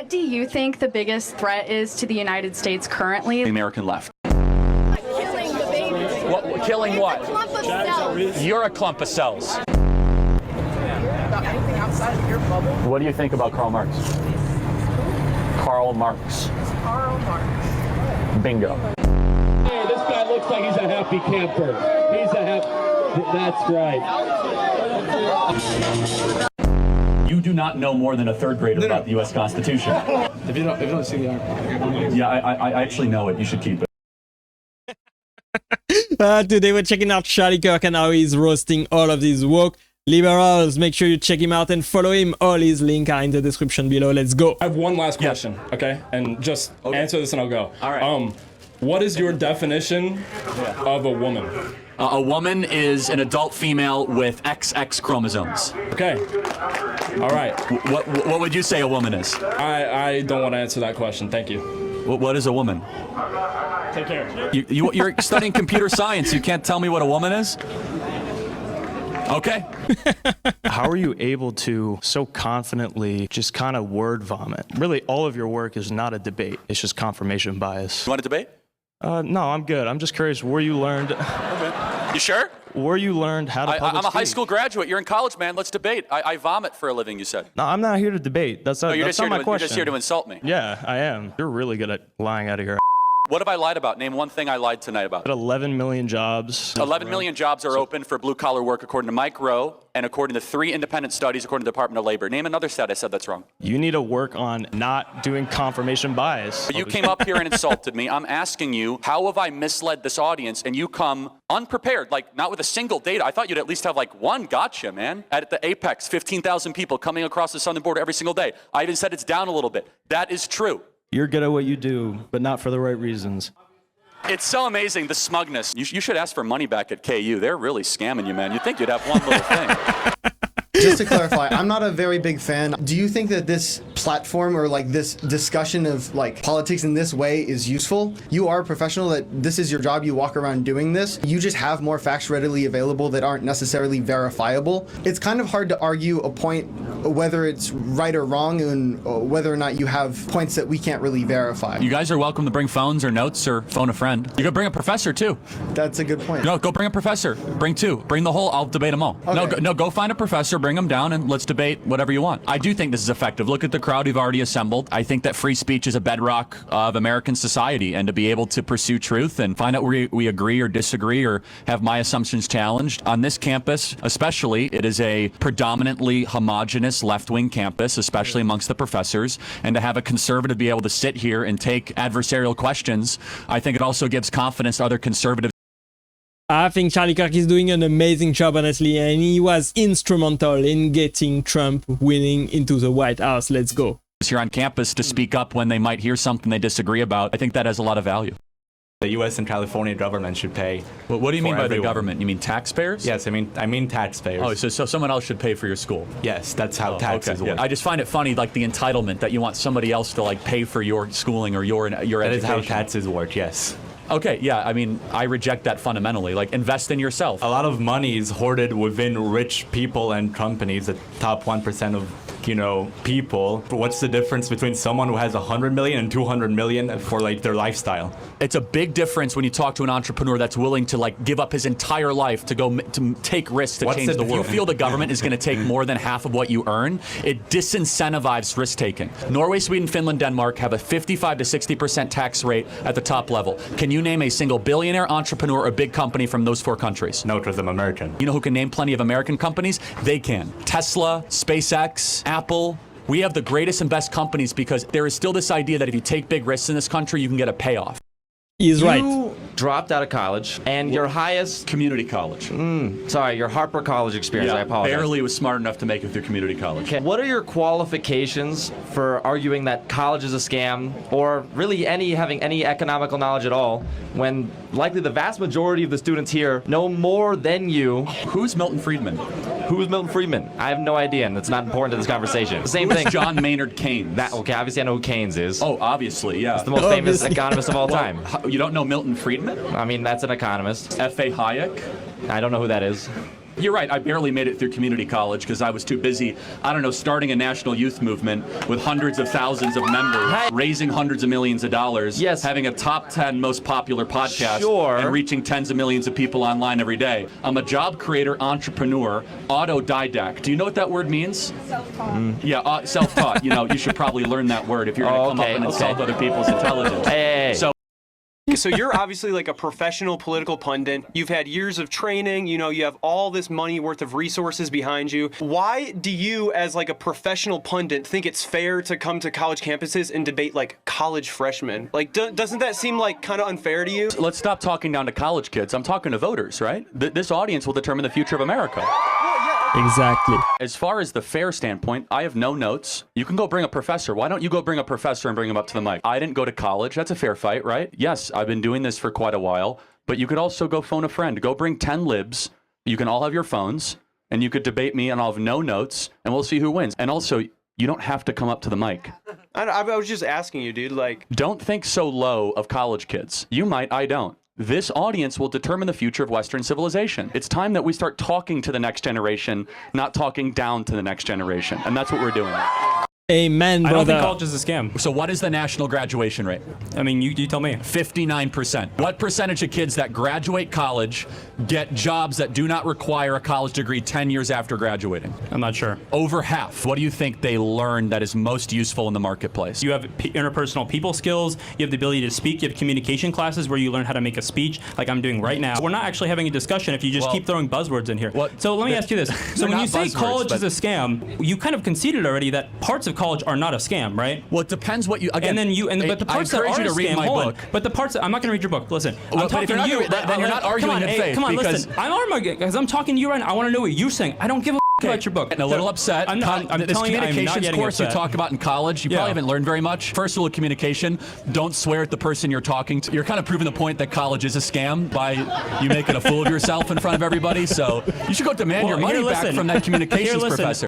What do you think the biggest threat is to the United States currently? The American left. Killing the babies. Killing what? It's a clump of cells. You're a clump of cells. About anything outside of your bubble? What do you think about Karl Marx? Karl Marx. Karl Marx. Bingo. Hey, this guy looks like he's a happy camper. He's a happy... That's right. You do not know more than a third grader about the U.S. Constitution. If you don't see the article. Yeah, I actually know it. You should keep it. Today we're checking out Charlie Kirk and how he's roasting all of these woke liberals. Make sure you check him out and follow him. All his links are in the description below. Let's go. I have one last question, okay? And just answer this and I'll go. All right. What is your definition of a woman? A woman is an adult female with XX chromosomes. Okay. All right. What would you say a woman is? I don't want to answer that question. Thank you. What is a woman? Take care. You're studying computer science. You can't tell me what a woman is? Okay. How are you able to so confidently just kind of word vomit? Really, all of your work is not a debate. It's just confirmation bias. You want to debate? No, I'm good. I'm just curious where you learned... You sure? Where you learned how to public I'm a high speak. school graduate. You're in college, man. Let's debate. I vomit for a living, you said. No, I'm not here to debate. That's not, that's not my question. You're just here to insult me. Yeah, I am. You're really good at lying out of your... What have I lied about? Name one thing I lied tonight about. 11 million jobs. 11 million jobs are open for blue-collar work according to Mike Rowe and according to 3 independent studies according to the Department of Labor. Name another stat I said that's wrong. You need to work on not doing confirmation bias. But you came up here and insulted me. I'm asking you, how have I misled this audience? And you come unprepared, like not with a single data. I thought you'd at least have like one gotcha, man. At the apex, 15,000 people coming across the southern border every single day. I even said it's down a little bit. That is true. You're good at what you do, but not for the right reasons. It's so amazing, the smugness. You should ask for money back at KU. They're really scamming you, man. You'd think you'd have one little thing. Just to clarify, I'm not a very big fan. Do you think that this platform or like this discussion of like politics in this way is useful? You are a professional, that this is your job, you walk around doing this. You just have more facts readily available that aren't necessarily verifiable. It's kind of hard to argue a point, whether it's right or wrong, and whether or not you have points that we can't really verify. You guys are welcome to bring phones or notes or phone a friend. You could bring a professor too. That's a good point. No, go bring a professor. Bring 2. Bring the whole, I'll debate them all. Okay. No, go find a professor, bring them down, and let's debate whatever you want. I do think this is effective. Look at the crowd we've already assembled. I think that free speech is a bedrock of American society, and to be able to pursue truth and find out where we agree or disagree or have my assumptions challenged. On this campus, especially, it is a predominantly homogenous left-wing campus, especially amongst the professors, and to have a conservative be able to sit here and take adversarial questions, I think it also gives confidence to other conservatives. I think Charlie Kirk is doing an amazing job, honestly, and he was instrumental in getting Trump winning into the White House. Let's go. Here on campus to speak up when they might hear something they disagree about. I think that has a lot of value. The U.S. and California government should pay. Well, what do you mean by everyone. the government? You mean taxpayers? Yes, I mean taxpayers. Oh, so someone else should pay for your school? Yes, that's how taxes work. Yeah. I just find it funny, like the entitlement that you want somebody else to like pay for your schooling or your education. That is how taxes work. Yes. Okay, yeah, I mean, I reject that fundamentally. Like, invest in yourself. A lot of money is hoarded within rich people and companies, the top 1% of, people. But what's the difference between someone who has 100 million and 200 million for like their lifestyle? It's a big difference when you talk to an entrepreneur that's willing to like give up his entire life to go to take risks to change the world. If you feel the government is going to take more than half of what you earn, it disincentivizes risk taking. Norway, Sweden, Finland, Denmark have a 55 to 60% tax rate at the top level. Can you name a single billionaire, entrepreneur, or big company from those 4 countries? No, because I'm American. You know who can name plenty of American companies? They can. Tesla, SpaceX, Apple. We have the greatest and best companies because there is still this idea that if you take big risks in this country, you can get a payoff. He's right. You dropped out of college, and your highest... Community college. Sorry, your Harper College experience, I apologize. Barely was smart enough to make it through community college. Okay. What are your qualifications for arguing that college is a scam, or really having any economical knowledge at all, when likely the vast majority of the students here know more than you? Who's Milton Friedman? Who's Milton Friedman? I have no idea, and it's not important to this conversation. The same thing. John Maynard Keynes. Okay, obviously I know who Keynes is. Oh, obviously, yeah. He's the most famous economist of all time. You don't know Milton Friedman? I mean, that's an economist. F.A. Hayek? I don't know who that is. You're right. I barely made it through community college because I was too busy, I don't know, starting a national youth movement with hundreds of thousands of members, raising hundreds of millions of dollars, having a top 10 most popular podcast, and reaching tens of millions of people online every day. I'm a job creator, entrepreneur, autodidact. Do you know what that word means? Self-taught. Yeah, self-taught. You know, you should probably learn that word if you're going to come up and insult other people's intelligence. So you're obviously like a professional political pundit. You've had years of training, you know, you have all this money worth of resources behind you. Why do you, as like a professional pundit, think it's fair to come to college campuses and debate like college freshmen? Like, doesn't that seem like kind of unfair to you? Let's stop talking down to college kids. I'm talking to voters, right? This audience will determine the future of America. Exactly. As far as the fair standpoint, I have no notes. You can go bring a professor. Why don't you go bring a professor and bring him up to the mic? I didn't go to college. That's a fair fight, right? Yes, I've been doing this for quite a while. But you could also go phone a friend. Go bring 10 libs. You can all have your phones. And you could debate me and I'll have no notes. And we'll see who wins. And also, you don't have to come up to the mic. I was just asking you, dude. Like, don't think so low of college kids. You might, I don't. This audience will determine the future of Western civilization. It's time that we start talking to the next generation, not talking down to the next generation. And that's what we're doing. Amen, brother. I don't think college is a scam. So what is the national graduation rate? I mean, you tell me. 59%. What percentage of kids that graduate college get jobs that do not require a college degree 10 years after graduating? I'm not sure. Over half. What do you think they learn that is most useful in the marketplace? You have interpersonal people skills. You have the ability to speak. You have communication classes where you learn how to make a speech like I'm doing right now. We're not actually having a discussion if you just keep throwing buzzwords in here. So let me ask you this. So when you say college is a scam, you kind of conceded already that parts of college are not a scam, right? Well, it depends what you, again, but the parts that are a scam, hold on. But the parts that, I'm not going to read your book. Listen, I'm talking to you. Then you're not arguing in faith. Come on, listen. I'm arguing because I'm talking to you right now. I want to know what you're saying. I don't give a about your book. Getting a little upset. I'm this telling you, communications course you talk about in college, you probably haven't learned very much. First rule of communication, don't swear at the person you're talking to. You're kind of proving the point that college is a scam by you making a fool of yourself in front of everybody. So you should go demand your money back from that communications professor.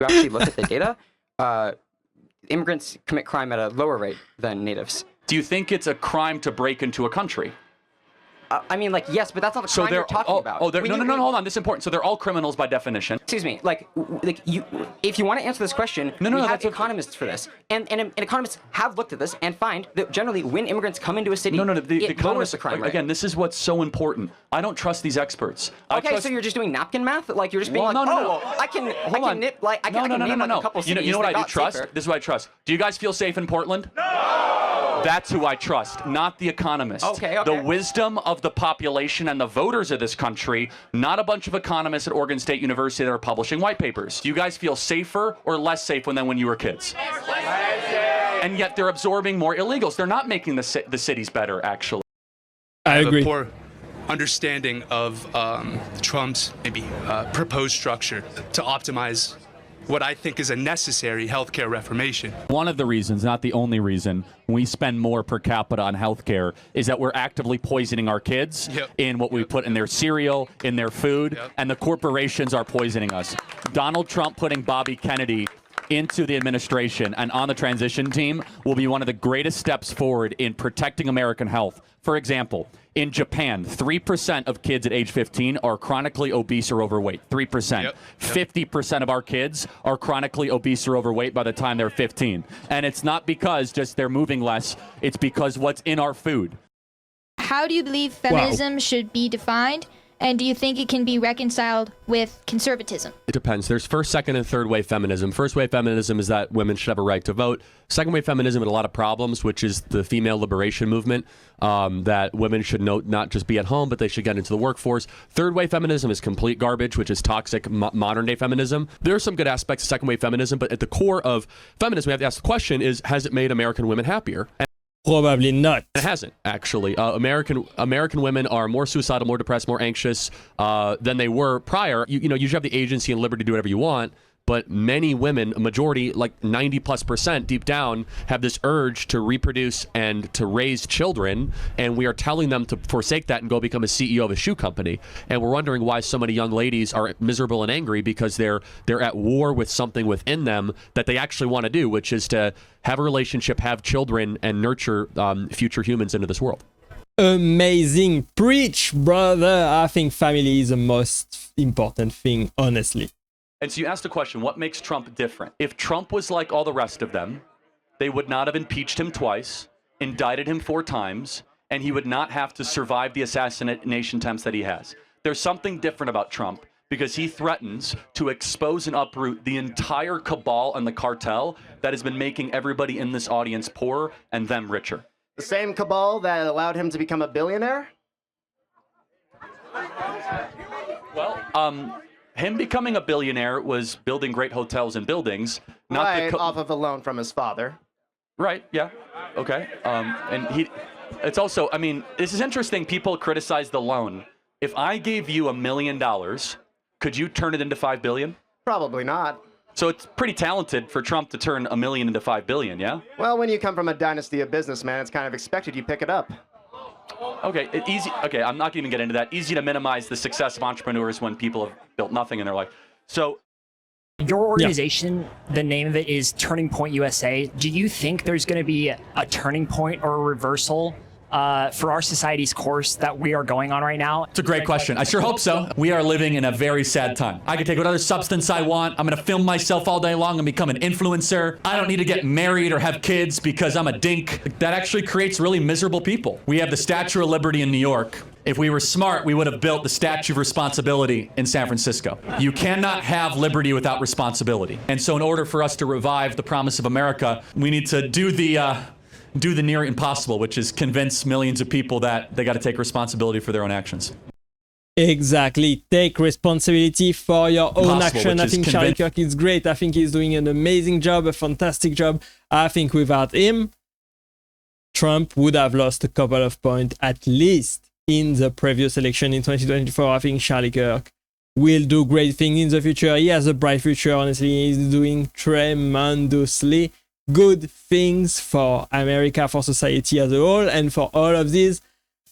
You actually look at the data, immigrants commit crime at a lower rate than natives. Do you think it's a crime to break into a country? I mean, like, yes, but that's not the crime you're talking about. No, hold on. This is important. So they're all criminals by definition. Excuse me. Like you, if you want to answer this question, we have economists for this. And economists have looked at this and find that generally when immigrants come into a city, it lowers the crime rate. Again, this is what's so important. I don't trust these experts. Okay, so you're just doing napkin math? Like, you're just being I can name like a couple cities. You know what I do trust? This is what I trust. Do you guys feel safe in Portland? No! That's who I trust, not the economists. Okay. The wisdom of the population and the voters of this country, not a bunch of economists at Oregon State University that are publishing white papers. Do you guys feel safer or less safe than when you were kids? And yet they're absorbing more illegals. They're not making the cities better, actually. I agree. A poor understanding of Trump's proposed structure to optimize what I think is a necessary healthcare reformation. One of the reasons, not the only reason, we spend more per capita on healthcare is that we're actively poisoning our kids in what we put in their cereal, in their food, and the corporations are poisoning us. Donald Trump putting Bobby Kennedy into the administration and on the transition team will be one of the greatest steps forward in protecting American health. For example, in Japan, 3% of kids at age 15 are chronically obese or overweight. 3%. 50% of our kids are chronically obese or overweight by the time they're 15. And it's not because just they're moving less. It's because what's in our food. How do you believe feminism should be defined? And do you think it can be reconciled with conservatism? It depends. There's first, second, and third wave feminism. First wave feminism is that women should have a right to vote. Second wave feminism had a lot of problems, which is the female liberation movement, that women should not just be at home, but they should get into the workforce. Third wave feminism is complete garbage, which is toxic modern day feminism. There are some good aspects of second wave feminism, but at the core of feminism, we have to ask the question is, has it made American women happier? Probably not. It hasn't, actually. American women are more suicidal, more depressed, more anxious than they were prior. You usually have the agency and liberty to do whatever you want, but many women, a majority, like 90+% deep down, have this urge to reproduce and to raise children, and we are telling them to forsake that and go become a CEO of a shoe company. And we're wondering why so many young ladies are miserable and angry because they're at war with something within them that they actually want to do, which is to have a relationship, have children, and nurture future humans into this world. Amazing. Preach, brother. I think family is the most important thing, honestly. And so you asked the question, what makes Trump different? If Trump was like all the rest of them, they would not have impeached him twice, indicted him 4 times, and he would not have to survive the assassination attempts that he has. There's something different about Trump because he threatens to expose and uproot the entire cabal and the cartel that has been making everybody in this audience poorer and them richer. The same cabal that allowed him to become a billionaire? Well, him becoming a billionaire was building great hotels and buildings, not right, off of a loan from his father. Right, yeah, okay. And it's also, I mean, this is interesting. People criticize the loan. If I gave you $1 million, could you turn it into 5 billion? Probably not. So it's pretty talented for Trump to turn $1 million into 5 billion, yeah? Well, when you come from a dynasty of businessmen, it's kind of expected you pick it up. Okay, easy. Okay, I'm not going to even get into that. Easy to minimize the success of entrepreneurs when people have built nothing in their life. So your organization, the name of it is Turning Point USA. Do you think there's going to be a turning point or a reversal for our society's course that we are going on right now? It's a great question. I sure hope so. We are living in a very sad time. I can take whatever substance I want. I'm going to film myself all day long and become an influencer. I don't need to get married or have kids because I'm a dink. That actually creates really miserable people. We have the Statue of Liberty in New York. If we were smart, we would have built the Statue of Responsibility in San Francisco. You cannot have liberty without responsibility. And so in order for us to revive the promise of America, we need to do the near impossible, which is convince millions of people that they got to take responsibility for their own actions. Exactly. Take responsibility for your own action. I think Charlie Kirk is great. I think he's doing an amazing job, a fantastic job. I think without him, Trump would have lost a couple of points at least in the previous election in 2024. I think Charlie Kirk will do great things in the future. He has a bright future, honestly. He's doing tremendously good things for America, for society as a whole, and for all of these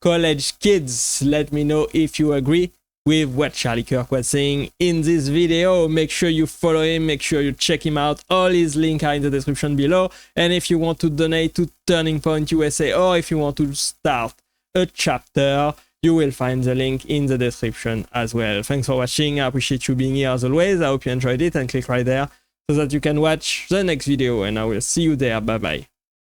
college kids. Let me know if you agree with what Charlie Kirk was saying in this video. Make sure you follow him, make sure you check him out. All his links are in the description below. And if you want to donate to Turning Point USA, or if you want to start a chapter, you will find the link in the description as well. Thanks for watching. I appreciate you being here as always. I hope you enjoyed it, and click right there so that you can watch the next video, and I will see you there. Bye bye.